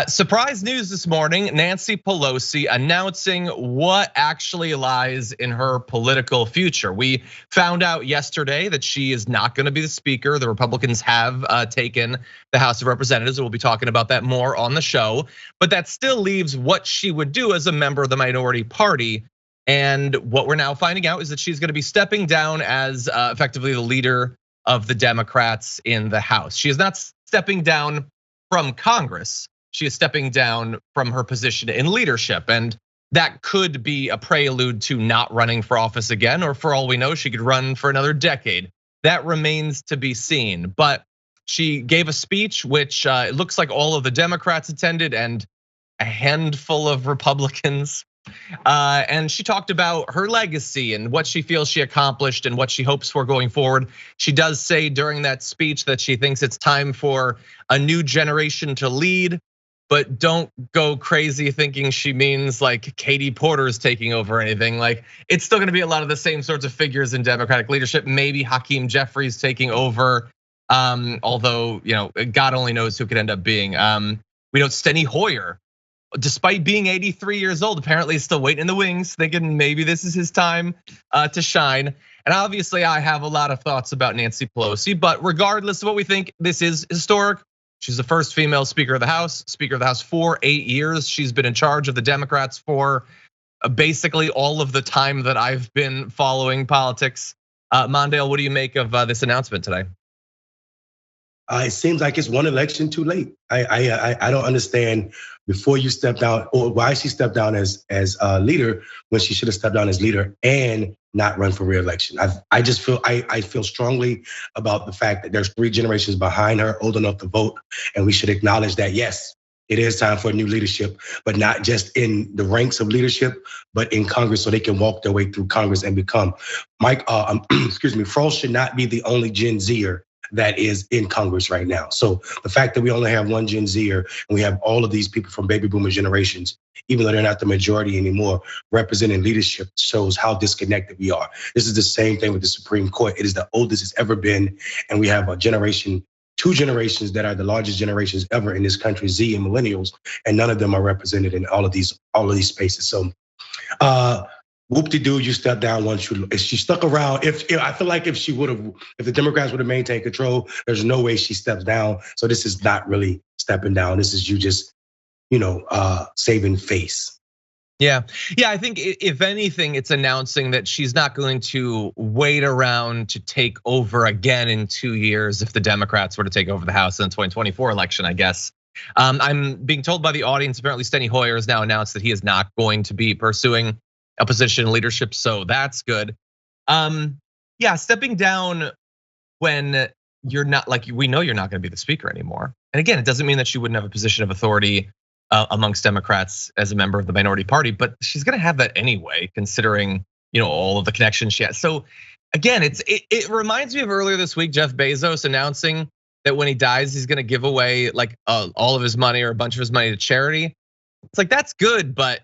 Surprise news this morning, Nancy Pelosi announcing what actually lies in her political future. We found out yesterday that she is not gonna be the speaker. The Republicans have taken the House of Representatives, and we'll be talking about that more on the show. But that still leaves what she would do as a member of the minority party. And what we're now finding out is that she's gonna be stepping down as effectively the leader of the Democrats in the House. She is not stepping down from Congress. She is stepping down from her position in leadership, and that could be a prelude to not running for office again, or for all we know, she could run for another decade. That remains to be seen, but she gave a speech which it looks like all of the Democrats attended and a handful of Republicans. And she talked about her legacy and what she feels she accomplished and what she hopes for going forward. She does say during that speech that she thinks it's time for a new generation to lead. But don't go crazy thinking she means like Katie Porter's taking over or anything. Like, it's still gonna be a lot of the same sorts of figures in Democratic leadership. Maybe Hakeem Jeffries taking over, although God only knows who could end up being. We know Stuy Hoyer, despite being 83 years old, apparently is still waiting in the wings, thinking maybe this is his time to shine. And obviously, I have a lot of thoughts about Nancy Pelosi, but regardless of what we think, this is historic. She's the first female Speaker of the House for 8 years. She's been in charge of the Democrats for basically all of the time that I've been following politics. Mondale, what do you make of this announcement today? It seems like it's one election too late. I don't understand before you step down, or why she stepped down as leader when she should have stepped down as leader and not run for re-election. I just feel I feel strongly about the fact that there's 3 generations behind her old enough to vote, and we should acknowledge that yes, it is time for new leadership, but not just in the ranks of leadership, but in Congress, so they can walk their way through Congress and become. Frost should not be the only Gen Zer that is in Congress right now. So the fact that we only have one Gen Zer and we have all of these people from baby boomer generations, even though they're not the majority anymore, representing leadership shows how disconnected we are. This is the same thing with the Supreme Court. It is the oldest it's ever been. And we have a generation, 2 generations that are the largest generations ever in this country, Z and millennials, and none of them are represented in all of these spaces. So whoop-de-doo, you step down once if she stuck around. If I feel like if the Democrats would have maintained control, there's no way she steps down. So this is not really stepping down. This is you just, saving face. Yeah, I think if anything, it's announcing that she's not going to wait around to take over again in 2 years if the Democrats were to take over the House in the 2024 election, I guess. I'm being told by the audience, apparently Stuy Hoyer has now announced that he is not going to be pursuing a position in leadership, so that's good. Stepping down when you're not, like, we know you're not gonna be the speaker anymore. And again, it doesn't mean that she wouldn't have a position of authority amongst Democrats as a member of the minority party, but she's gonna have that anyway, considering all of the connections she has. So again, it reminds me of earlier this week, Jeff Bezos announcing that when he dies, he's gonna give away like all of his money or a bunch of his money to charity. It's like, that's good, but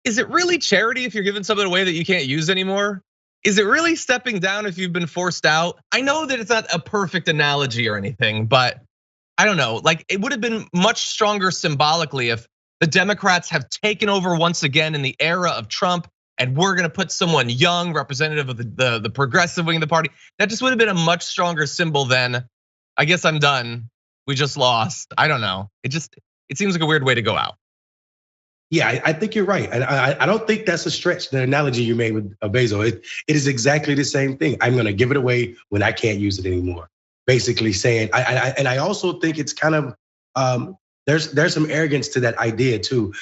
is it really charity if you're giving something away that you can't use anymore? Is it really stepping down if you've been forced out? I know that it's not a perfect analogy or anything, but I don't know. Like, it would have been much stronger symbolically if the Democrats have taken over once again in the era of Trump, and we're gonna put someone young, representative of the progressive wing of the party. That just would have been a much stronger symbol than, I guess I'm done, we just lost. I don't know. It seems like a weird way to go out. Yeah, I think you're right. And I don't think that's a stretch, the analogy you made with Bezos. It is exactly the same thing. I'm gonna give it away when I can't use it anymore. Basically saying, and I also think it's kind of, there's some arrogance to that idea too.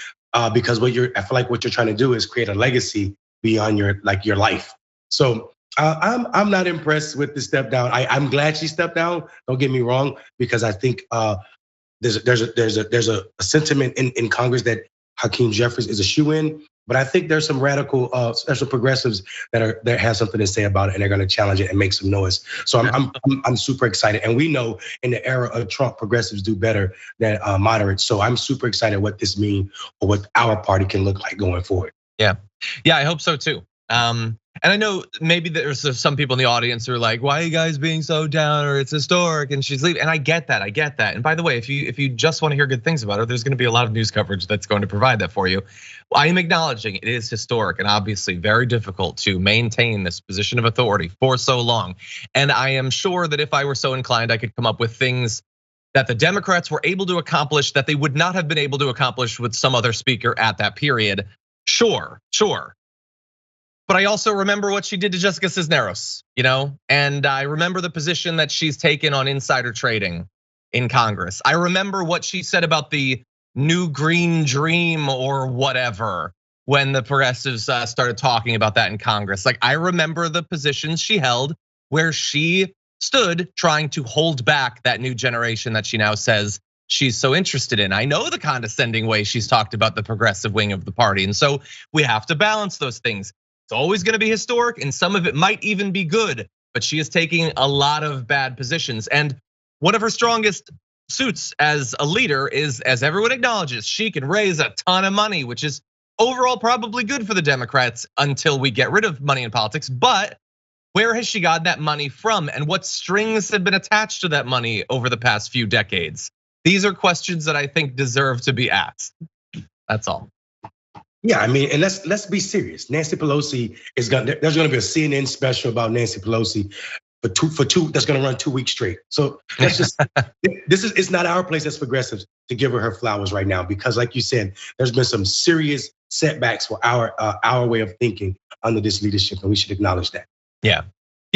Because I feel like what you're trying to do is create a legacy beyond your life. So I'm not impressed with the step down. I'm glad she stepped down, don't get me wrong, because I think there's a sentiment in Congress that Hakeem Jeffries is a shoe-in, but I think there's some radical special progressives that have something to say about it, and they're going to challenge it and make some noise. So I'm super excited, and we know in the era of Trump, progressives do better than moderates. So I'm super excited what this means or what our party can look like going forward. Yeah, I hope so too. And I know maybe there's some people in the audience who are like, why are you guys being so down, or it's historic and she's leaving. And I get that. And by the way, if you just want to hear good things about her, there's gonna be a lot of news coverage that's going to provide that for you. I am acknowledging it is historic and obviously very difficult to maintain this position of authority for so long. And I am sure that if I were so inclined, I could come up with things that the Democrats were able to accomplish that they would not have been able to accomplish with some other speaker at that period. Sure. But I also remember what she did to Jessica Cisneros, and I remember the position that she's taken on insider trading in Congress. I remember what she said about the new green dream or whatever when the progressives started talking about that in Congress. Like, I remember the positions she held where she stood trying to hold back that new generation that she now says she's so interested in. I know the condescending way she's talked about the progressive wing of the party. And so we have to balance those things. It's always gonna be historic and some of it might even be good, but she is taking a lot of bad positions. And one of her strongest suits as a leader is, as everyone acknowledges, she can raise a ton of money, which is overall probably good for the Democrats until we get rid of money in politics. But where has she gotten that money from, and what strings have been attached to that money over the past few decades? These are questions that I think deserve to be asked. That's all. Yeah, I mean, and let's be serious. Nancy Pelosi there's gonna be a CNN special about Nancy Pelosi for two that's gonna run 2 weeks straight. So that's just it's not our place as progressives to give her flowers right now, because like you said, there's been some serious setbacks for our way of thinking under this leadership, and we should acknowledge that. Yeah,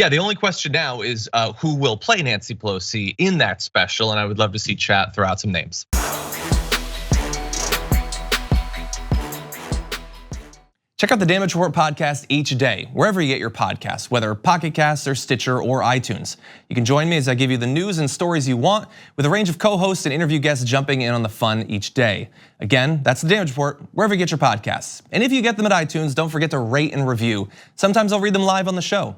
the only question now is who will play Nancy Pelosi in that special, and I would love to see chat throw out some names. Check out the Damage Report podcast each day, wherever you get your podcasts, whether Pocket Casts or Stitcher or iTunes. You can join me as I give you the news and stories you want, with a range of co-hosts and interview guests jumping in on the fun each day. Again, that's the Damage Report, wherever you get your podcasts. And if you get them at iTunes, don't forget to rate and review. Sometimes I'll read them live on the show.